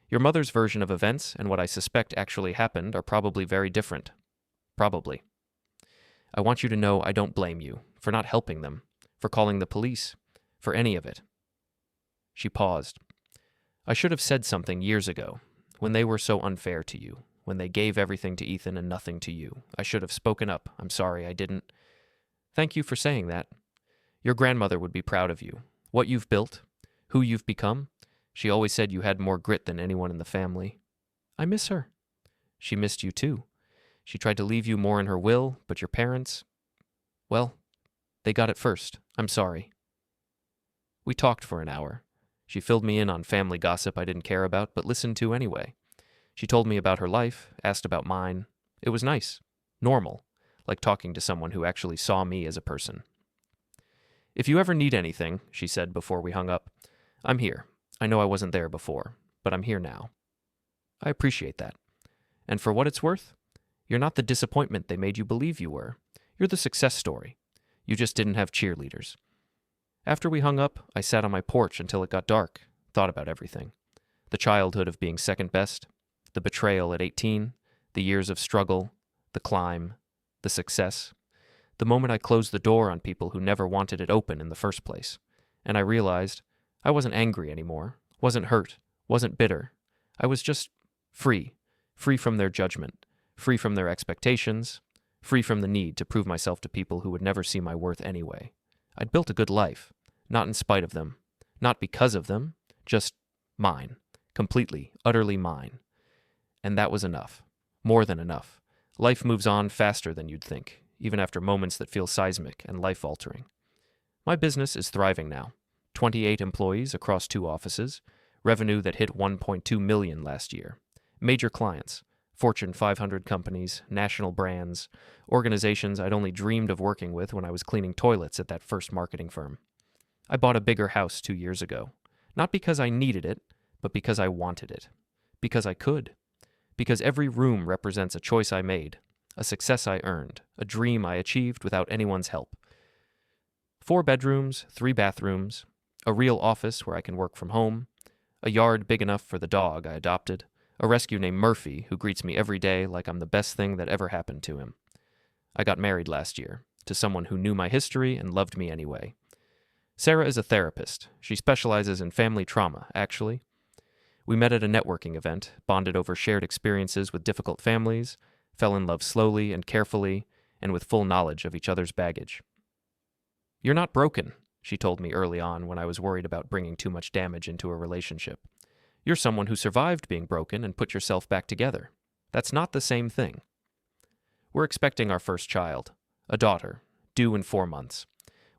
Your mother's version of events and what I suspect actually happened are probably very different. Probably. I want you to know I don't blame you for not helping them, for calling the police, for any of it." She paused. "I should have said something years ago, when they were so unfair to you, when they gave everything to Ethan and nothing to you. I should have spoken up. I'm sorry I didn't." "Thank you for saying that. Your grandmother would be proud of you. What you've built, who you've become. She always said you had more grit than anyone in the family." "I miss her." "She missed you too. She tried to leave you more in her will, but your parents, well, they got it first. I'm sorry." We talked for an hour. She filled me in on family gossip I didn't care about, but listened to anyway. She told me about her life, asked about mine. It was nice, normal, like talking to someone who actually saw me as a person. "If you ever need anything," she said before we hung up, "I'm here. I know I wasn't there before, but I'm here now." I appreciate that. And for what it's worth, you're not the disappointment they made you believe you were. You're the success story. You just didn't have cheerleaders. After we hung up, I sat on my porch until it got dark, thought about everything. The childhood of being second best, the betrayal at 18, the years of struggle, the climb, the success. The moment I closed the door on people who never wanted it open in the first place. And I realized I wasn't angry anymore, wasn't hurt, wasn't bitter. I was just free from their judgment, free from their expectations, free from the need to prove myself to people who would never see my worth anyway. I'd built a good life, not in spite of them, not because of them, just mine, completely, utterly mine. And that was enough, more than enough. Life moves on faster than you'd think, even after moments that feel seismic and life-altering. My business is thriving now. 28 employees across 2 offices, revenue that hit $1.2 million last year. Major clients, Fortune 500 companies, national brands, organizations I'd only dreamed of working with when I was cleaning toilets at that first marketing firm. I bought a bigger house 2 years ago, not because I needed it, but because I wanted it. Because I could. Because every room represents a choice I made, a success I earned, a dream I achieved without anyone's help. 4 bedrooms, 3 bathrooms, a real office where I can work from home, a yard big enough for the dog I adopted, a rescue named Murphy who greets me every day like I'm the best thing that ever happened to him. I got married last year, to someone who knew my history and loved me anyway. Sarah is a therapist. She specializes in family trauma, actually. We met at a networking event, bonded over shared experiences with difficult families, fell in love slowly and carefully, and with full knowledge of each other's baggage. "You're not broken," she told me early on when I was worried about bringing too much damage into a relationship. "You're someone who survived being broken and put yourself back together. That's not the same thing." We're expecting our first child, a daughter, due in 4 months.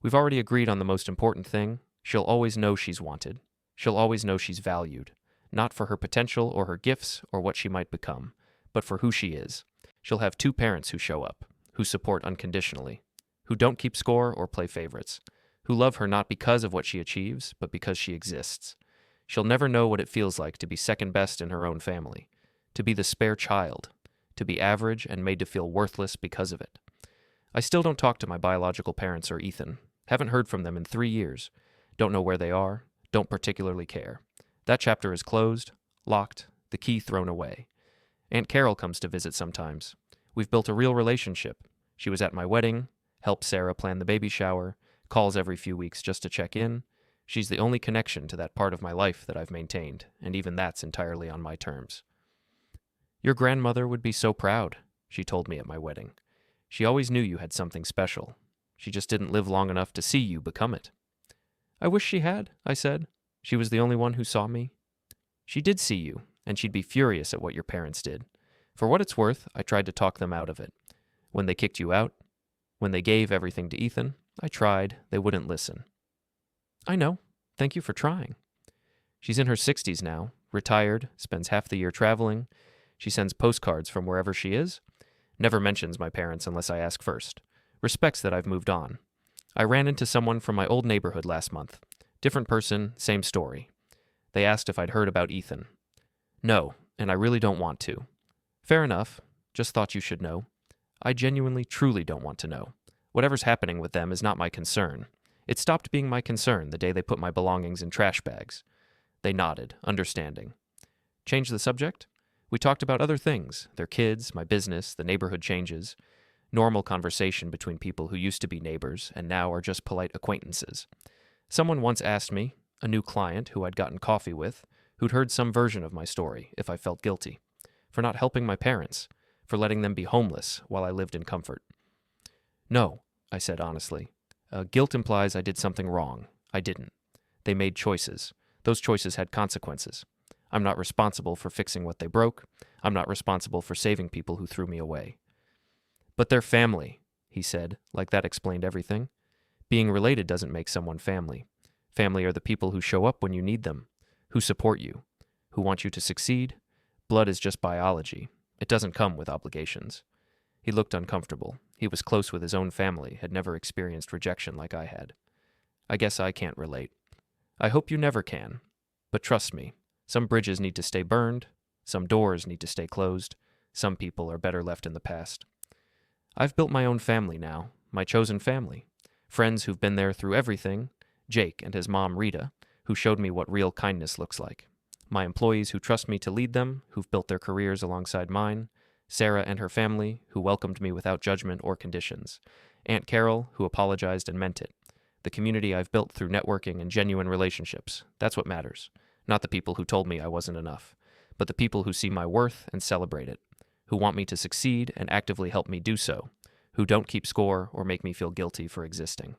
We've already agreed on the most important thing. She'll always know she's wanted. She'll always know she's valued, not for her potential or her gifts or what she might become, but for who she is. She'll have 2 parents who show up, who support unconditionally, who don't keep score or play favorites, who love her not because of what she achieves, but because she exists. She'll never know what it feels like to be second best in her own family, to be the spare child, to be average and made to feel worthless because of it. I still don't talk to my biological parents or Ethan. Haven't heard from them in 3 years. Don't know where they are. Don't particularly care. That chapter is closed, locked, the key thrown away. Aunt Carol comes to visit sometimes. We've built a real relationship. She was at my wedding, helped Sarah plan the baby shower, calls every few weeks just to check in. She's the only connection to that part of my life that I've maintained, and even that's entirely on my terms. "Your grandmother would be so proud," she told me at my wedding. "She always knew you had something special. She just didn't live long enough to see you become it." "I wish she had," I said. "She was the only one who saw me." "She did see you, and she'd be furious at what your parents did. For what it's worth, I tried to talk them out of it. When they kicked you out, when they gave everything to Ethan, I tried. They wouldn't listen." "I know. Thank you for trying." She's in her 60s now, retired, spends half the year traveling. She sends postcards from wherever she is. Never mentions my parents unless I ask first. Respects that I've moved on. I ran into someone from my old neighborhood last month. Different person, same story. They asked if I'd heard about Ethan. "No, and I really don't want to." "Fair enough. Just thought you should know." I genuinely, truly don't want to know. Whatever's happening with them is not my concern. It stopped being my concern the day they put my belongings in trash bags. They nodded, understanding. Change the subject? We talked about other things, their kids, my business, the neighborhood changes, normal conversation between people who used to be neighbors and now are just polite acquaintances. Someone once asked me, a new client who I'd gotten coffee with, who'd heard some version of my story, if I felt guilty, for not helping my parents, for letting them be homeless while I lived in comfort. No, I said honestly. Guilt implies I did something wrong. I didn't. They made choices. Those choices had consequences. I'm not responsible for fixing what they broke. I'm not responsible for saving people who threw me away. But they're family, he said, like that explained everything. Being related doesn't make someone family. Family are the people who show up when you need them, who support you, who want you to succeed. Blood is just biology. It doesn't come with obligations. He looked uncomfortable. He was close with his own family, had never experienced rejection like I had. I guess I can't relate. I hope you never can. But trust me, some bridges need to stay burned, some doors need to stay closed, some people are better left in the past. I've built my own family now, my chosen family. Friends who've been there through everything, Jake and his mom Rita, who showed me what real kindness looks like. My employees who trust me to lead them, who've built their careers alongside mine. Sarah and her family, who welcomed me without judgment or conditions. Aunt Carol, who apologized and meant it. The community I've built through networking and genuine relationships. That's what matters. Not the people who told me I wasn't enough, but the people who see my worth and celebrate it, who want me to succeed and actively help me do so, who don't keep score or make me feel guilty for existing.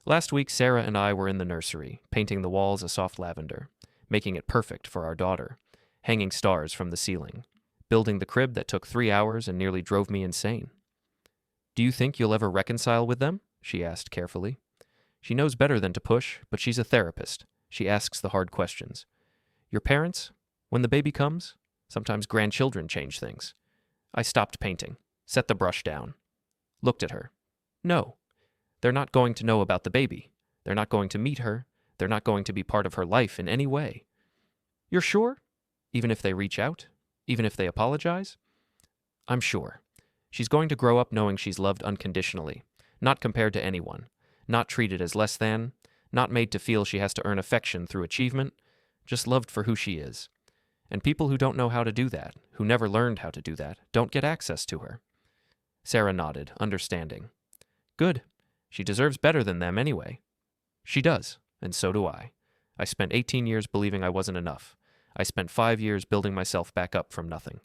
Last week, Sarah and I were in the nursery, painting the walls a soft lavender, making it perfect for our daughter, hanging stars from the ceiling, building the crib that took 3 hours and nearly drove me insane. Do you think you'll ever reconcile with them? She asked carefully. She knows better than to push, but she's a therapist. She asks the hard questions. Your parents? When the baby comes? Sometimes grandchildren change things. I stopped painting, set the brush down, looked at her. No. They're not going to know about the baby. They're not going to meet her. They're not going to be part of her life in any way. You're sure? Even if they reach out? Even if they apologize? I'm sure. She's going to grow up knowing she's loved unconditionally, not compared to anyone, not treated as less than, not made to feel she has to earn affection through achievement, just loved for who she is. And people who don't know how to do that, who never learned how to do that, don't get access to her. Sarah nodded, understanding. Good. She deserves better than them anyway. She does, and so do I. I spent 18 years believing I wasn't enough. I spent 5 years building myself back up from nothing.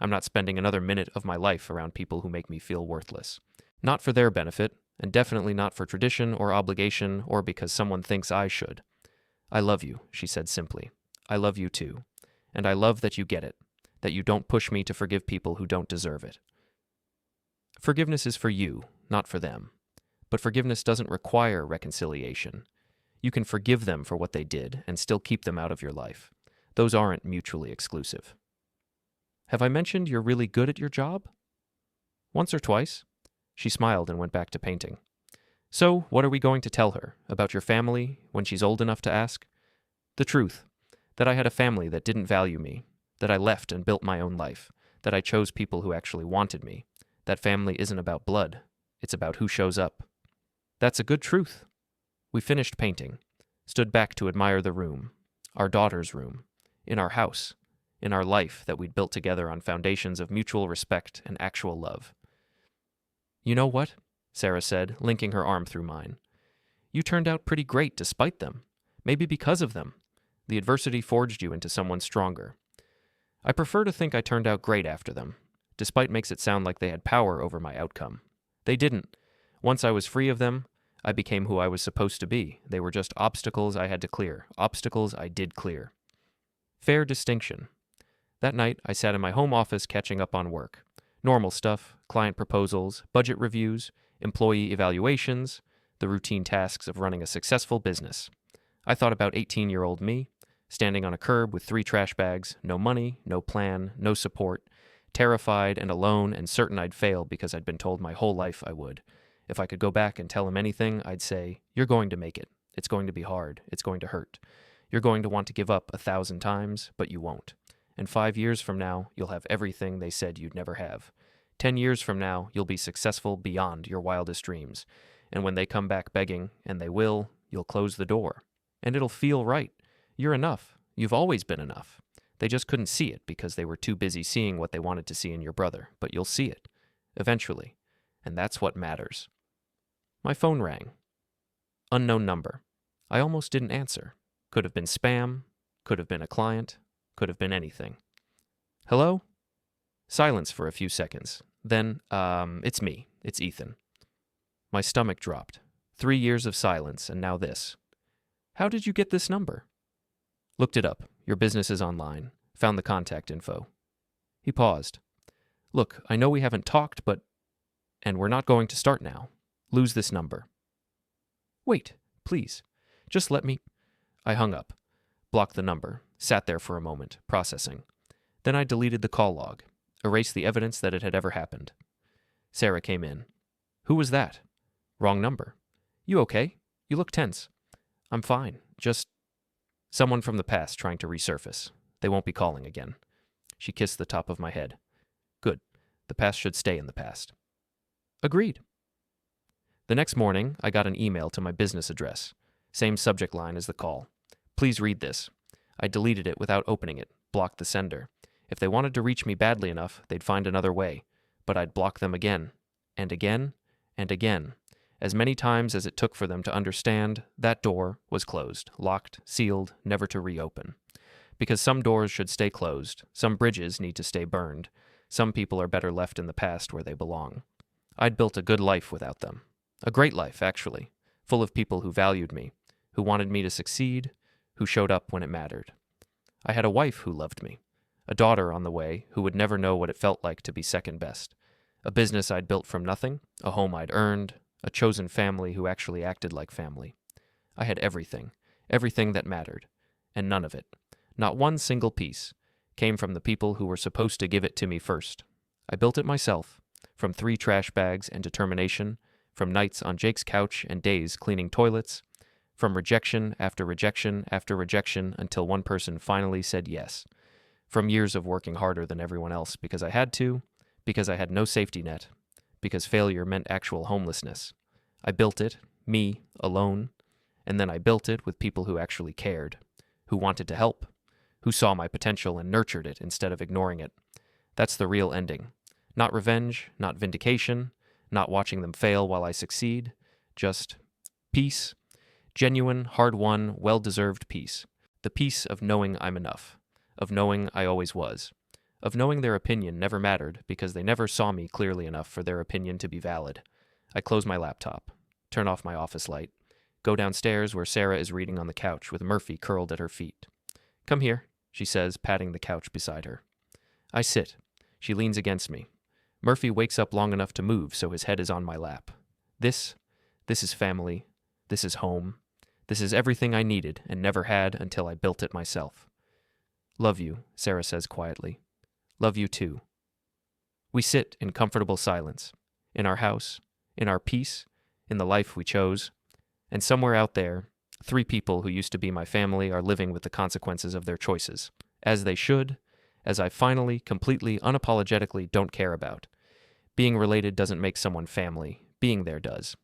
I'm not spending another minute of my life around people who make me feel worthless. Not for their benefit, and definitely not for tradition or obligation or because someone thinks I should. I love you, she said simply. I love you too. And I love that you get it, that you don't push me to forgive people who don't deserve it. Forgiveness is for you, not for them. But forgiveness doesn't require reconciliation. You can forgive them for what they did and still keep them out of your life. Those aren't mutually exclusive. Have I mentioned you're really good at your job? Once or twice. She smiled and went back to painting. So, what are we going to tell her about your family when she's old enough to ask? The truth. That I had a family that didn't value me, that I left and built my own life, that I chose people who actually wanted me. That family isn't about blood. It's about who shows up. That's a good truth. We finished painting, stood back to admire the room, our daughter's room, in our house, in our life that we'd built together on foundations of mutual respect and actual love. You know what? Sarah said, linking her arm through mine. You turned out pretty great despite them. Maybe because of them. The adversity forged you into someone stronger. I prefer to think I turned out great after them. Despite makes it sound like they had power over my outcome. They didn't. Once I was free of them, I became who I was supposed to be. They were just obstacles I had to clear. Obstacles I did clear. Fair distinction. That night, I sat in my home office catching up on work. Normal stuff, client proposals, budget reviews, employee evaluations, the routine tasks of running a successful business. I thought about 18-year-old me, standing on a curb with 3 trash bags, no money, no plan, no support, terrified and alone and certain I'd fail because I'd been told my whole life I would. If I could go back and tell him anything, I'd say, you're going to make it. It's going to be hard. It's going to hurt. You're going to want to give up 1,000 times, but you won't. And 5 years from now, you'll have everything they said you'd never have. 10 years from now, you'll be successful beyond your wildest dreams. And when they come back begging, and they will, you'll close the door. And it'll feel right. You're enough. You've always been enough. They just couldn't see it because they were too busy seeing what they wanted to see in your brother, but you'll see it, eventually, and that's what matters. My phone rang. Unknown number. I almost didn't answer. Could have been spam, could have been a client, could have been anything. Hello? Silence for a few seconds. Then, it's me. It's Ethan. My stomach dropped. 3 years of silence, and now this. How did you get this number? Looked it up. Your business is online. Found the contact info. He paused. Look, I know we haven't talked, but... And we're not going to start now. Lose this number. Wait, please. Just let me... I hung up. Blocked the number. Sat there for a moment, processing. Then I deleted the call log. Erased the evidence that it had ever happened. Sarah came in. Who was that? Wrong number. You okay? You look tense. I'm fine. Just... Someone from the past trying to resurface. They won't be calling again. She kissed the top of my head. Good. The past should stay in the past. Agreed. The next morning, I got an email to my business address. Same subject line as the call. Please read this. I deleted it without opening it, blocked the sender. If they wanted to reach me badly enough, they'd find another way. But I'd block them again, and again, and again. As many times as it took for them to understand that door was closed, locked, sealed, never to reopen. Because some doors should stay closed, some bridges need to stay burned, some people are better left in the past where they belong. I'd built a good life without them. A great life, actually, full of people who valued me, who wanted me to succeed, who showed up when it mattered. I had a wife who loved me, a daughter on the way who would never know what it felt like to be second best, a business I'd built from nothing, a home I'd earned, a chosen family who actually acted like family. I had everything that mattered, and none of it, not one single piece, came from the people who were supposed to give it to me first. I built it myself, from 3 trash bags and determination, from nights on Jake's couch and days cleaning toilets, from rejection after rejection after rejection until one person finally said yes, from years of working harder than everyone else because I had to, because I had no safety net, because failure meant actual homelessness. I built it, me, alone, and then I built it with people who actually cared, who wanted to help, who saw my potential and nurtured it instead of ignoring it. That's the real ending. Not revenge, not vindication, not watching them fail while I succeed, just peace, genuine, hard-won, well-deserved peace. The peace of knowing I'm enough, of knowing I always was, of knowing their opinion never mattered because they never saw me clearly enough for their opinion to be valid. I close my laptop, turn off my office light, go downstairs where Sarah is reading on the couch with Murphy curled at her feet. Come here, she says, patting the couch beside her. I sit. She leans against me. Murphy wakes up long enough to move so his head is on my lap. This is family. This is home. This is everything I needed and never had until I built it myself. Love you, Sarah says quietly. Love you too. We sit in comfortable silence, in our house, in our peace, in the life we chose, and somewhere out there, 3 people who used to be my family are living with the consequences of their choices, as they should, as I finally, completely, unapologetically don't care about. Being related doesn't make someone family. Being there does.